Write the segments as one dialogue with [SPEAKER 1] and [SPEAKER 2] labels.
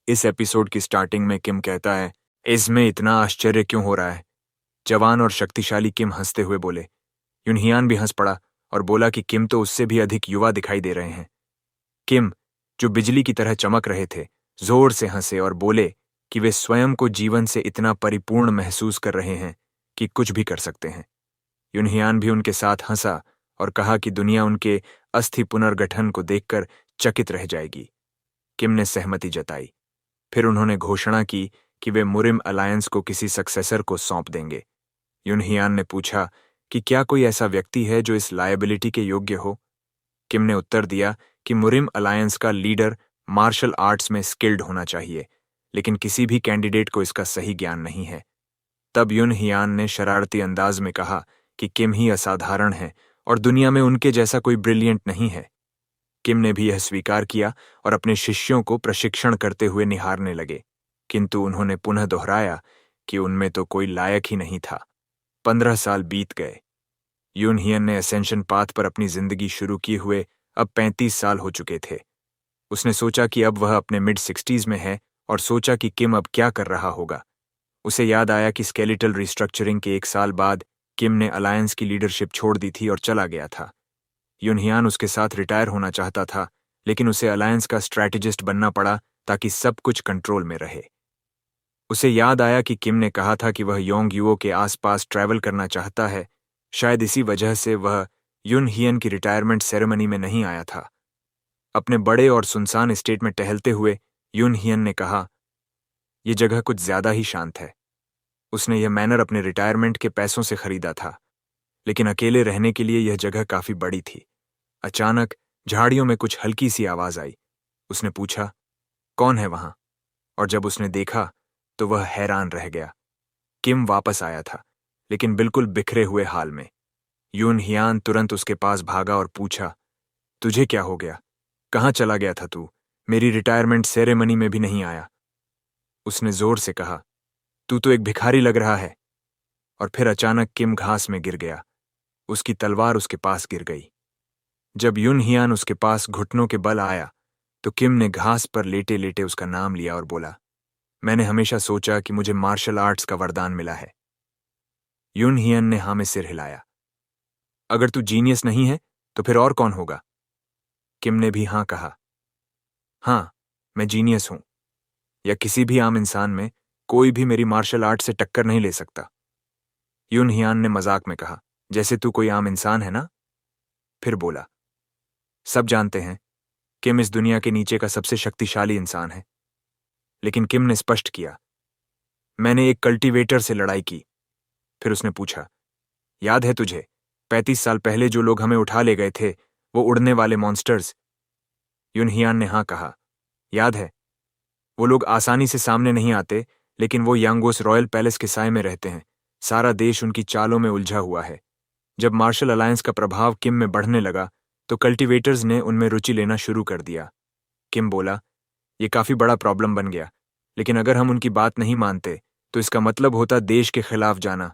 [SPEAKER 1] इस एपिसोड की स्टार्टिंग में किम कहता है, इसमें इतना आश्चर्य क्यों हो रहा है? जवान और शक्तिशाली किम हंसते हुए बोले। युनहियान भी हंस पड़ा और बोला कि किम तो उससे भी अधिक युवा दिखाई दे रहे हैं। किम, जो बिजली की तरह चमक रहे थे, जोर से हंसे और बोले कि वे स्वयं को जीवन से इतना परिपूर्ण महसूस कर रहे हैं कि कुछ भी कर सकते हैं। युनहियान भी उनके साथ हंसा और कहा कि दुनिया उनके अस्थि पुनर्गठन को देखकर चकित रह जाएगी। किम ने सहमति जताई। फिर उन्होंने घोषणा की कि वे मुरिम अलायंस को किसी सक्सेसर को सौंप देंगे। युनहियान ने पूछा कि क्या कोई ऐसा व्यक्ति है जो इस लायबिलिटी के योग्य हो। किम ने उत्तर दिया कि मुरिम अलायंस का लीडर मार्शल आर्ट्स में स्किल्ड होना चाहिए, लेकिन किसी भी कैंडिडेट को इसका सही ज्ञान नहीं है। तब युनहियान ने शरारती अंदाज में कहा कि किम ही असाधारण है और दुनिया में उनके जैसा कोई ब्रिलियंट नहीं है। किम ने भी यह स्वीकार किया और अपने शिष्यों को प्रशिक्षण करते हुए निहारने लगे, किंतु उन्होंने पुनः दोहराया कि उनमें तो कोई लायक ही नहीं था। 15 साल बीत गए। यूनहियन ने असेंशन पाथ पर अपनी जिंदगी शुरू किए हुए अब 35 साल हो चुके थे। उसने सोचा कि अब वह अपने मिड 60s में है और सोचा कि किम अब क्या कर रहा होगा। उसे याद आया कि स्केलेटल रिस्ट्रक्चरिंग के 1 साल बाद किम ने अलायंस की लीडरशिप छोड़ दी थी और चला गया था। युनहियान उसके साथ रिटायर होना चाहता था, लेकिन उसे अलायंस का स्ट्रैटेजिस्ट बनना पड़ा ताकि सब कुछ कंट्रोल में रहे। उसे याद आया कि किम ने कहा था कि वह योंगयुओ के आसपास ट्रैवल करना चाहता है। शायद इसी वजह से वह युनहियन की रिटायरमेंट सेरेमनी में नहीं आया था। अपने बड़े और सुनसान एस्टेट में टहलते हुए युनहियन ने कहा, यह जगह कुछ ज्यादा ही शांत है। उसने यह मैनर अपने रिटायरमेंट के पैसों से खरीदा था, लेकिन अकेले रहने के लिए यह जगह काफी बड़ी थी। अचानक झाड़ियों में कुछ हल्की सी आवाज आई। उसने पूछा, कौन है वहां? और जब उसने देखा तो वह हैरान रह गया। किम वापस आया था, लेकिन बिल्कुल बिखरे हुए हाल में। यूनहियान तुरंत उसके पास भागा और पूछा, तुझे क्या हो गया? कहाँ चला गया था तू? मेरी रिटायरमेंट सेरेमनी में भी नहीं आया। उसने जोर से कहा, तू तो एक भिखारी लग रहा है। और फिर अचानक किम घास में गिर गया। उसकी तलवार उसके पास गिर गई। जब युनहियान उसके पास घुटनों के बल आया तो किम ने घास पर लेटे लेटे उसका नाम लिया और बोला, मैंने हमेशा सोचा कि मुझे मार्शल आर्ट्स का वरदान मिला है। युनहियन ने हाँ में सिर हिलाया। अगर तू जीनियस नहीं है तो फिर और कौन होगा? किम ने भी हाँ कहा। हाँ, मैं जीनियस हूं, या किसी भी आम इंसान में कोई भी मेरी मार्शल आर्ट से टक्कर नहीं ले सकता। युनहियान ने मजाक में कहा, जैसे तू कोई आम इंसान है ना? फिर बोला, सब जानते हैं किम इस दुनिया के नीचे का सबसे शक्तिशाली इंसान है। लेकिन किम ने स्पष्ट किया, मैंने एक कल्टीवेटर से लड़ाई की। फिर उसने पूछा, याद है तुझे 35 साल पहले जो लोग हमें उठा ले गए थे, वो उड़ने वाले मॉन्स्टर्स? युनहियान ने हाँ कहा, याद है। वो लोग आसानी से सामने नहीं आते, लेकिन वो यांगोस रॉयल पैलेस के साए में रहते हैं। सारा देश उनकी चालों में उलझा हुआ है। जब मार्शल अलायंस का प्रभाव किम में बढ़ने लगा तो कल्टीवेटर्स ने उनमें रुचि लेना शुरू कर दिया। किम बोला, ये काफी बड़ा प्रॉब्लम बन गया, लेकिन अगर हम उनकी बात नहीं मानते तो इसका मतलब होता देश के खिलाफ जाना।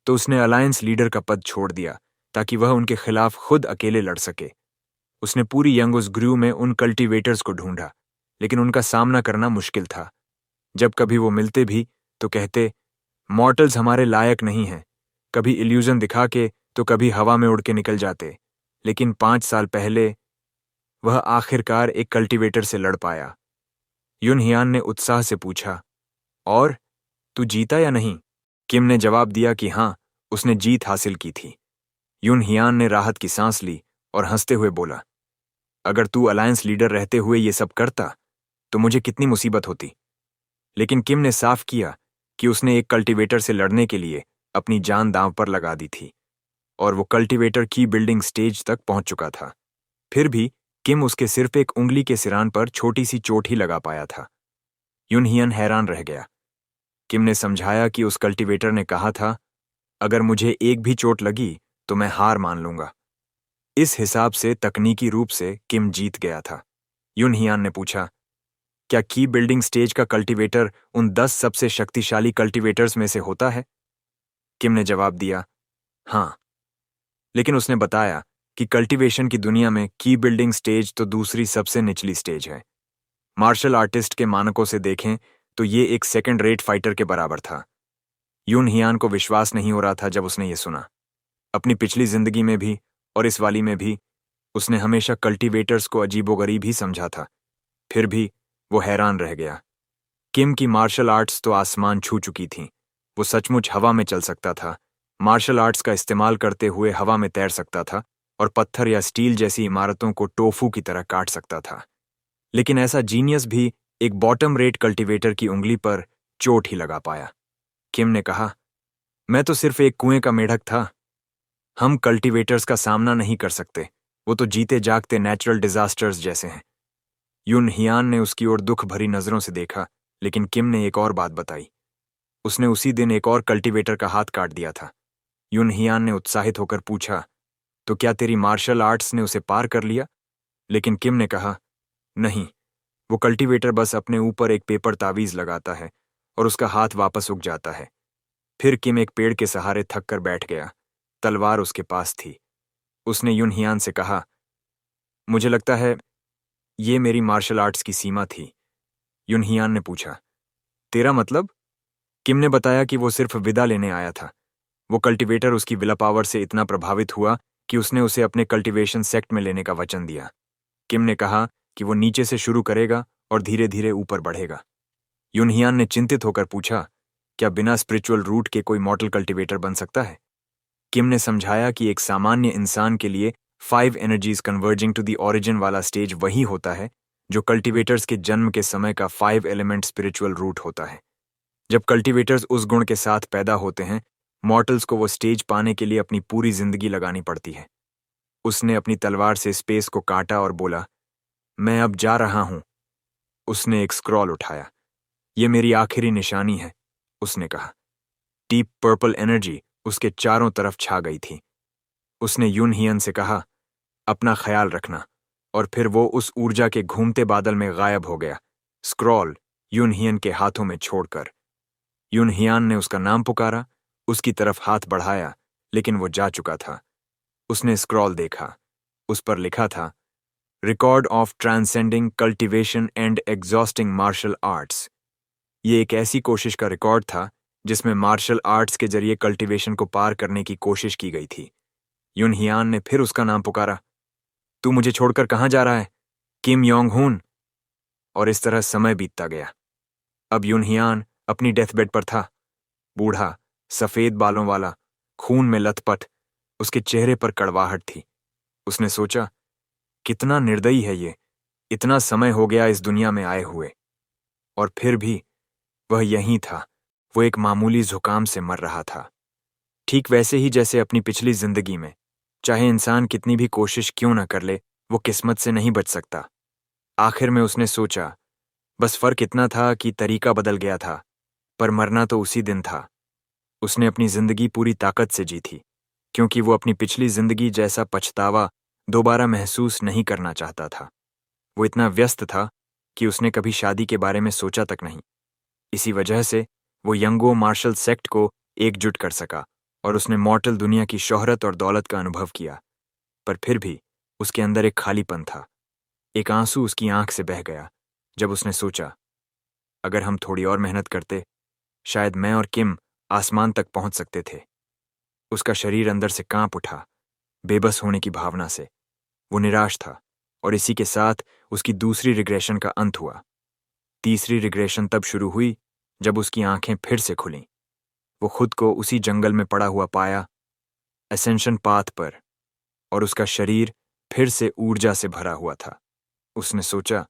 [SPEAKER 1] तो उसने अलायंस लीडर का पद छोड़ दिया ताकि वह उनके खिलाफ खुद अकेले लड़ सके। उसने पूरी यंगोस ग्रू में उन कल्टीवेटर्स को ढूंढा, लेकिन उनका सामना करना मुश्किल था। जब कभी वो मिलते भी तो कहते, मॉर्टल्स हमारे लायक नहीं हैं। कभी इल्यूजन दिखा के तो कभी हवा में उड़ के निकल जाते। लेकिन 5 साल पहले वह आखिरकार एक कल्टीवेटर से लड़ पाया। युनहियान ने उत्साह से पूछा, और तू जीता या नहीं? किम ने जवाब दिया कि हाँ, उसने जीत हासिल की थी। युनहियान ने राहत की सांस ली और हंसते हुए बोला, अगर तू अलायंस लीडर रहते हुए ये सब करता तो मुझे कितनी मुसीबत होती। लेकिन किम ने साफ किया कि उसने एक कल्टीवेटर से लड़ने के लिए अपनी जान दांव पर लगा दी थी और वो कल्टीवेटर की बिल्डिंग स्टेज तक पहुंच चुका था। फिर भी किम उसके सिर्फ एक उंगली के सिरान पर छोटी सी चोट ही लगा पाया था। युनहियन हैरान रह गया। किम ने समझाया कि उस कल्टीवेटर ने कहा था, अगर मुझे एक भी चोट लगी तो मैं हार मान लूंगा। इस हिसाब से तकनीकी रूप से किम जीत गया था। युनहियान ने पूछा, क्या की बिल्डिंग स्टेज का कल्टीवेटर उन 10 सबसे शक्तिशाली कल्टीवेटर्स में से होता है? किम ने जवाब दिया, हाँ। लेकिन उसने बताया कि कल्टीवेशन की दुनिया में की बिल्डिंग स्टेज तो दूसरी सबसे निचली स्टेज है। मार्शल आर्टिस्ट के मानकों से देखें तो ये एक सेकंड रेट फाइटर के बराबर था। यून हियान को विश्वास नहीं हो रहा था जब उसने ये सुना। अपनी पिछली जिंदगी में भी और इस वाली में भी उसने हमेशा कल्टीवेटर्स को अजीबोगरीब ही समझा था। फिर भी वो हैरान रह गया। किम की मार्शल आर्ट्स तो आसमान छू चुकी थीं। वो सचमुच हवा में चल सकता था, मार्शल आर्ट्स का इस्तेमाल करते हुए हवा में तैर सकता था और पत्थर या स्टील जैसी इमारतों को टोफू की तरह काट सकता था। लेकिन ऐसा जीनियस भी एक बॉटम रेट कल्टीवेटर की उंगली पर चोट ही लगा पाया। किम ने कहा, मैं तो सिर्फ एक कुएं का मेढक था। हम कल्टीवेटर्स का सामना नहीं कर सकते, वो तो जीते जागते नेचुरल डिजास्टर्स जैसे हैं। यून हियान ने उसकी ओर दुख भरी नजरों से देखा, लेकिन किम ने एक और बात बताई। उसने उसी दिन एक और कल्टीवेटर का हाथ काट दिया था। यून हियान ने उत्साहित होकर पूछा, तो क्या तेरी मार्शल आर्ट्स ने उसे पार कर लिया? लेकिन किम ने कहा, नहीं, वो कल्टीवेटर बस अपने ऊपर एक पेपर तावीज लगाता है और उसका हाथ वापस उग जाता है। फिर किम एक पेड़ के सहारे थक कर बैठ गया। तलवार उसके पास थी। उसने यून हियान से कहा, मुझे लगता है ये मेरी मार्शल आर्ट्स की सीमा थी। यून हियान ने पूछा, तेरा मतलब? किम ने बताया कि वो सिर्फ विदा लेने आया था। वो कल्टीवेटर उसकी विला पावर से इतना प्रभावित हुआ कि उसने उसे अपने कल्टीवेशन सेक्ट में लेने का वचन दिया। किम ने कहा कि वो नीचे से शुरू करेगा और धीरे धीरे ऊपर बढ़ेगा। यून हियान ने चिंतित होकर पूछा, क्या बिना स्पिरिचुअल रूट के कोई मॉडल कल्टीवेटर बन सकता है? किम ने समझाया कि एक सामान्य इंसान के लिए 5 energies converging to the origin वाला स्टेज वही होता है जो कल्टीवेटर्स के जन्म के समय का 5 एलिमेंट स्पिरिचुअल रूट होता है। जब कल्टीवेटर्स उस गुण के साथ पैदा होते हैं, मॉर्टल्स को वो स्टेज पाने के लिए अपनी पूरी जिंदगी लगानी पड़ती है। उसने अपनी तलवार से स्पेस को काटा और बोला, मैं अब जा रहा हूं। उसने एक स्क्रॉल उठाया। ये मेरी आखिरी निशानी है, उसने कहा। डीप पर्पल एनर्जी उसके चारों तरफ छा गई थी। उसने यून हियन से कहा, अपना ख्याल रखना, और फिर वो उस ऊर्जा के घूमते बादल में गायब हो गया, स्क्रॉल यून हियन के हाथों में छोड़कर। यून हियान ने उसका नाम पुकारा, उसकी तरफ हाथ बढ़ाया, लेकिन वो जा चुका था। उसने स्क्रॉल देखा। उस पर लिखा था, record of transcending cultivation and exhausting martial arts. ये एक ऐसी कोशिश का रिकॉर्ड था जिसमें मार्शल आर्ट्स के जरिए कल्टीवेशन को पार करने की कोशिश की गई थी। यून हियान ने फिर उसका नाम पुकारा, तू मुझे छोड़कर कहाँ जा रहा है? किम योंग हुन। और इस तरह समय बीतता गया। अब यून हियान अपनी डेथ बेड पर था। बूढ़ा, सफेद बालों वाला, खून में लथपथ, उसके चेहरे पर कड़वाहट थी। उसने सोचा, कितना निर्दयी है ये, इतना समय हो गया इस दुनिया में आए हुए, और फिर भी वह यहीं था। वो एक मामूली जुकाम से मर रहा था, ठीक वैसे ही जैसे अपनी पिछली जिंदगी में। चाहे इंसान कितनी भी कोशिश क्यों न कर ले, वो किस्मत से नहीं बच सकता। आखिर में उसने सोचा, बस फर्क इतना था कि तरीका बदल गया था, पर मरना तो उसी दिन था। उसने अपनी जिंदगी पूरी ताकत से जी थी, क्योंकि वो अपनी पिछली जिंदगी जैसा पछतावा दोबारा महसूस नहीं करना चाहता था। वो इतना व्यस्त था कि उसने कभी शादी के बारे में सोचा तक नहीं। इसी वजह से वो यंगो मार्शल सेक्ट को एकजुट कर सका और उसने मॉर्टल दुनिया की शोहरत और दौलत का अनुभव किया। पर फिर भी उसके अंदर एक खालीपन था। एक आंसू उसकी आंख से बह गया जब उसने सोचा, अगर हम थोड़ी और मेहनत करते, शायद मैं और किम आसमान तक पहुंच सकते थे। उसका शरीर अंदर से कांप उठा, बेबस होने की भावना से। वो निराश था, और इसी के साथ उसकी दूसरी रिग्रेशन का अंत हुआ। तीसरी रिग्रेशन तब शुरू हुई जब उसकी आंखें फिर से खुलीं। वो खुद को उसी जंगल में पड़ा हुआ पाया, एसेंशन पाथ पर, और उसका शरीर फिर से ऊर्जा से भरा हुआ था। उसने सोचा,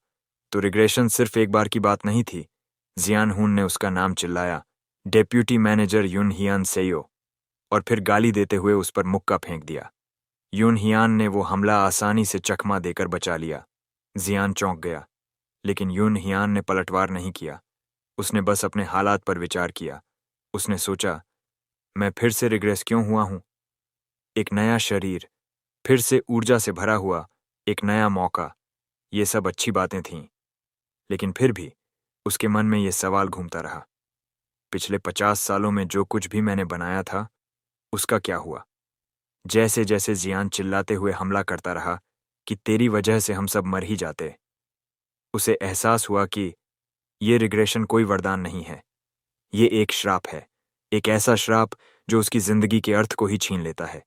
[SPEAKER 1] तो रिग्रेशन सिर्फ एक बार की बात नहीं थी। जियान हुन ने उसका नाम चिल्लाया, डेप्यूटी मैनेजर यून हियान सेयो, और फिर गाली देते हुए उस पर मुक्का फेंक दिया। यून हियान ने वो हमला आसानी से चकमा देकर बचा लिया। जियान चौंक गया, लेकिन यून हियान ने पलटवार नहीं किया। उसने बस अपने हालात पर विचार किया। उसने सोचा, मैं फिर से रिग्रेस क्यों हुआ हूं? एक नया शरीर, फिर से ऊर्जा से भरा हुआ, एक नया मौका, ये सब अच्छी बातें थीं। लेकिन फिर भी उसके मन में ये सवाल घूमता रहा, पिछले 50 सालों में जो कुछ भी मैंने बनाया था, उसका क्या हुआ? जैसे जैसे जियान चिल्लाते हुए हमला करता रहा कि तेरी वजह से हम सब मर ही जाते, उसे एहसास हुआ कि ये रिग्रेशन कोई वरदान नहीं है, ये एक श्राप है, एक ऐसा श्राप जो उसकी जिंदगी के अर्थ को ही छीन लेता है।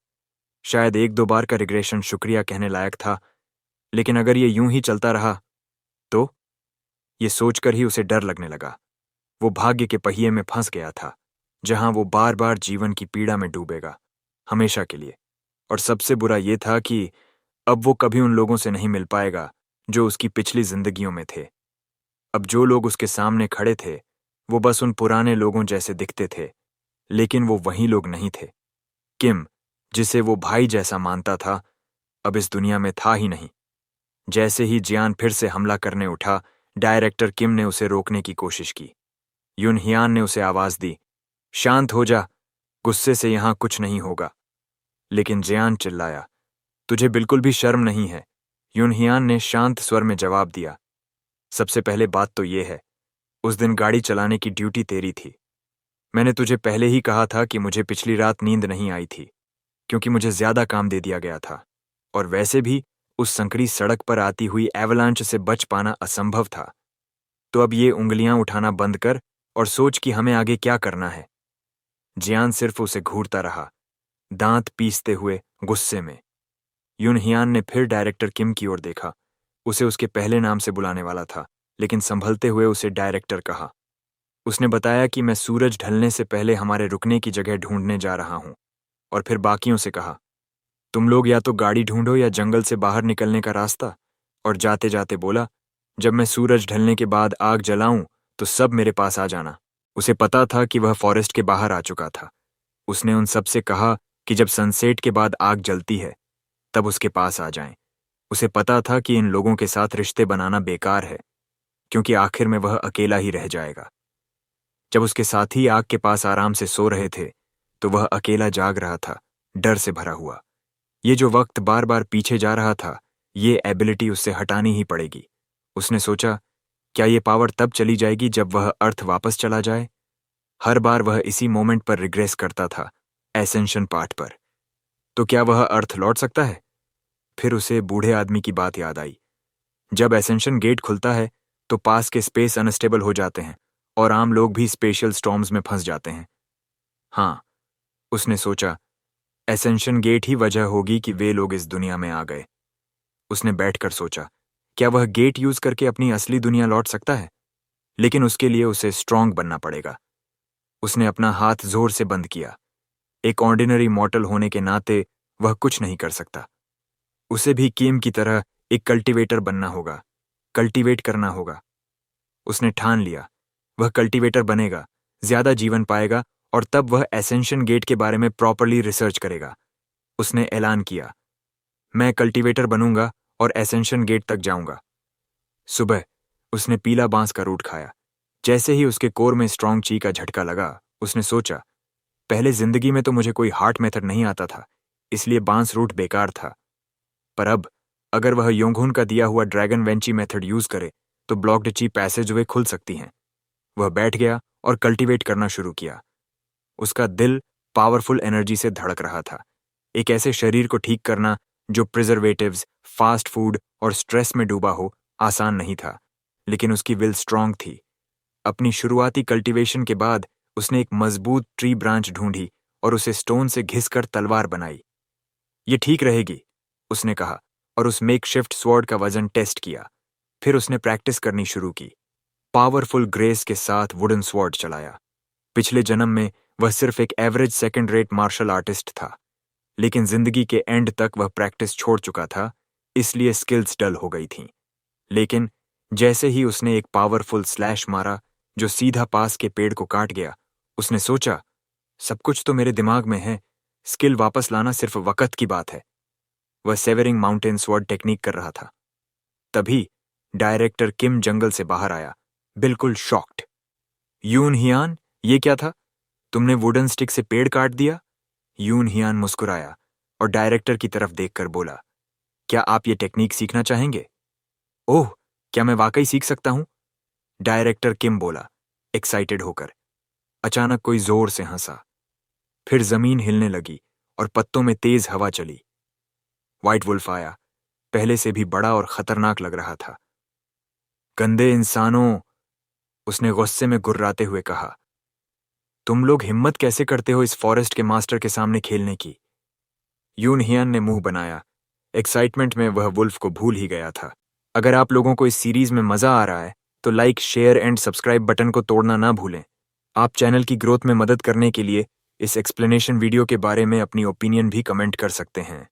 [SPEAKER 1] शायद एक दो बार का रिग्रेशन शुक्रिया कहने लायक था, लेकिन अगर ये यूं ही चलता रहा तो ये सोचकर ही उसे डर लगने लगा। वो भाग्य के पहिए में फंस गया था, जहां वो बार बार जीवन की पीड़ा में डूबेगा, हमेशा के लिए। और सबसे बुरा ये था कि अब वो कभी उन लोगों से नहीं मिल पाएगा जो उसकी पिछली जिंदगियों में थे। अब जो लोग उसके सामने खड़े थे वो बस उन पुराने लोगों जैसे दिखते थे, लेकिन वो वही लोग नहीं थे। किम, जिसे वो भाई जैसा मानता था, अब इस दुनिया में था ही नहीं। जैसे ही जियान फिर से हमला करने उठा, डायरेक्टर किम ने उसे रोकने की कोशिश की। युन हियान ने उसे आवाज दी, शांत हो जा, गुस्से से यहां कुछ नहीं होगा। लेकिन जियान चिल्लाया, तुझे बिल्कुल भी शर्म नहीं है। युन हियान ने शांत स्वर में जवाब दिया, सबसे पहले बात तो ये है, उस दिन गाड़ी चलाने की ड्यूटी तेरी थी। मैंने तुझे पहले ही कहा था कि मुझे पिछली रात नींद नहीं आई थी, क्योंकि मुझे ज्यादा काम दे दिया गया था, और वैसे भी उस संकरी सड़क पर आती हुई एवलांच से बच पाना असंभव था। तो अब ये उंगलियां उठाना बंद कर और सोच कि हमें आगे क्या करना है। जियान सिर्फ उसे घूरता रहा, दांत पीसते हुए गुस्से में। युन हियान ने फिर डायरेक्टर किम की ओर देखा। उसे उसके पहले नाम से बुलाने वाला था, लेकिन संभलते हुए उसे डायरेक्टर कहा। उसने बताया कि मैं सूरज ढलने से पहले हमारे रुकने की जगह ढूंढने जा रहा हूं, और फिर बाकियों से कहा, तुम लोग या तो गाड़ी ढूंढो या जंगल से बाहर निकलने का रास्ता। और जाते जाते बोला, जब मैं सूरज ढलने के बाद आग जलाऊं तो सब मेरे पास आ जाना। उसे पता था कि वह फॉरेस्ट के बाहर आ चुका था। उसने उन सब से कहा कि जब सनसेट के बाद आग जलती है तब उसके पास आ जाएं। उसे पता था कि इन लोगों के साथ रिश्ते बनाना बेकार है, क्योंकि आखिर में वह अकेला ही रह जाएगा। जब उसके साथी आग के पास आराम से सो रहे थे तो वह अकेला जाग रहा था, डर से भरा हुआ। ये जो वक्त बार बार पीछे जा रहा था, ये एबिलिटी उससे हटानी ही पड़ेगी। उसने सोचा, क्या ये पावर तब चली जाएगी जब वह अर्थ वापस चला जाए? हर बार वह इसी मोमेंट पर रिग्रेस करता था, एसेंशन पार्ट पर। तो क्या वह अर्थ लौट सकता है? फिर उसे बूढ़े आदमी की बात याद आई। जब एसेंशन गेट खुलता है तो पास के स्पेस अनस्टेबल हो जाते हैं और आम लोग भी स्पेशल स्टॉर्म्स में फंस जाते हैं। हाँ, उसने सोचा, एसेंशन गेट ही वजह होगी कि वे लोग इस दुनिया में आ गए। उसने बैठकर सोचा, क्या वह गेट यूज करके अपनी असली दुनिया लौट सकता है? लेकिन उसके लिए उसे स्ट्रांग बनना पड़ेगा। उसने अपना हाथ जोर से बंद किया। एक ऑर्डिनरी मॉर्टल होने के नाते वह कुछ नहीं कर सकता। उसे भी किम की तरह एक कल्टीवेटर बनना होगा, कल्टीवेट करना होगा। उसने ठान लिया, वह कल्टीवेटर बनेगा, ज्यादा जीवन पाएगा, और तब वह एसेंशन गेट के बारे में प्रॉपर्ली रिसर्च करेगा। उसने ऐलान किया, मैं कल्टीवेटर बनूंगा और एसेंशन गेट तक जाऊंगा। सुबह उसने पीला बांस का रूट खाया। जैसे ही उसके कोर में स्ट्रांग ची का झटका लगा, उसने सोचा, पहले जिंदगी में तो मुझे कोई हार्ट मेथड नहीं आता था, इसलिए बांस रूट बेकार था। पर अब अगर वह योंगहुन का दिया हुआ ड्रैगन वेंची मेथड यूज करे तो ब्लॉक्ड ची पैसेज वे खुल सकती हैं। वह बैठ गया और कल्टीवेट करना शुरू किया। उसका दिल पावरफुल एनर्जी से धड़क रहा था। एक ऐसे शरीर को ठीक करना जो प्रिजर्वेटिव्स, फास्ट फूड और स्ट्रेस में डूबा हो, आसान नहीं था, लेकिन उसकी विल स्ट्रांग थी। अपनी शुरुआती कल्टीवेशन के बाद उसने एक मजबूत ट्री ब्रांच ढूंढी और उसे स्टोन से घिसकर तलवार बनाई। ये ठीक रहेगी, उसने कहा, और उस मेकशिफ्ट स्वॉर्ड का वजन टेस्ट किया। फिर उसने प्रैक्टिस करनी शुरू की। पावरफुल ग्रेस के साथ वुडन स्वॉर्ड चलाया। पिछले जन्म में वह सिर्फ एक average second rate martial artist था, लेकिन जिंदगी के एंड तक वह प्रैक्टिस छोड़ चुका था, इसलिए स्किल्स डल हो गई थीं। लेकिन जैसे ही उसने एक पावरफुल स्लैश मारा जो सीधा पास के पेड़ को काट गया, उसने सोचा, सब कुछ तो मेरे दिमाग में है, स्किल वापस लाना सिर्फ वक्त की बात है। वह सेवरिंग माउंटेन स्वॉर्ड टेक्निक कर रहा था। तभी डायरेक्टर किम जंगल से बाहर आया, बिल्कुल शॉक्ड। यून हियान, ये क्या था? तुमने वुडन स्टिक से पेड़ काट दिया? यून हियान मुस्कुराया और डायरेक्टर की तरफ देखकर बोला, क्या आप ये टेक्निक सीखना चाहेंगे? ओह, क्या मैं वाकई सीख सकता हूं? डायरेक्टर किम बोला, एक्साइटेड होकर। अचानक कोई जोर से हंसा। फिर जमीन हिलने लगी और पत्तों में तेज हवा चली। व्हाइट वुल्फ आया, पहले से भी बड़ा और खतरनाक लग रहा था। गंदे इंसानों, उसने गुस्से में गुर्राते हुए कहा। तुम लोग हिम्मत कैसे करते हो इस फॉरेस्ट के मास्टर के सामने खेलने की? यून हियन ने मुंह बनाया। एक्साइटमेंट में वह वुल्फ को भूल ही गया था। अगर आप लोगों को इस सीरीज में मजा आ रहा है तो like, share and subscribe button को तोड़ना ना भूलें। आप चैनल की ग्रोथ में मदद करने के लिए इस एक्सप्लेनेशन वीडियो के बारे में अपनी ओपिनियन भी कमेंट कर सकते हैं।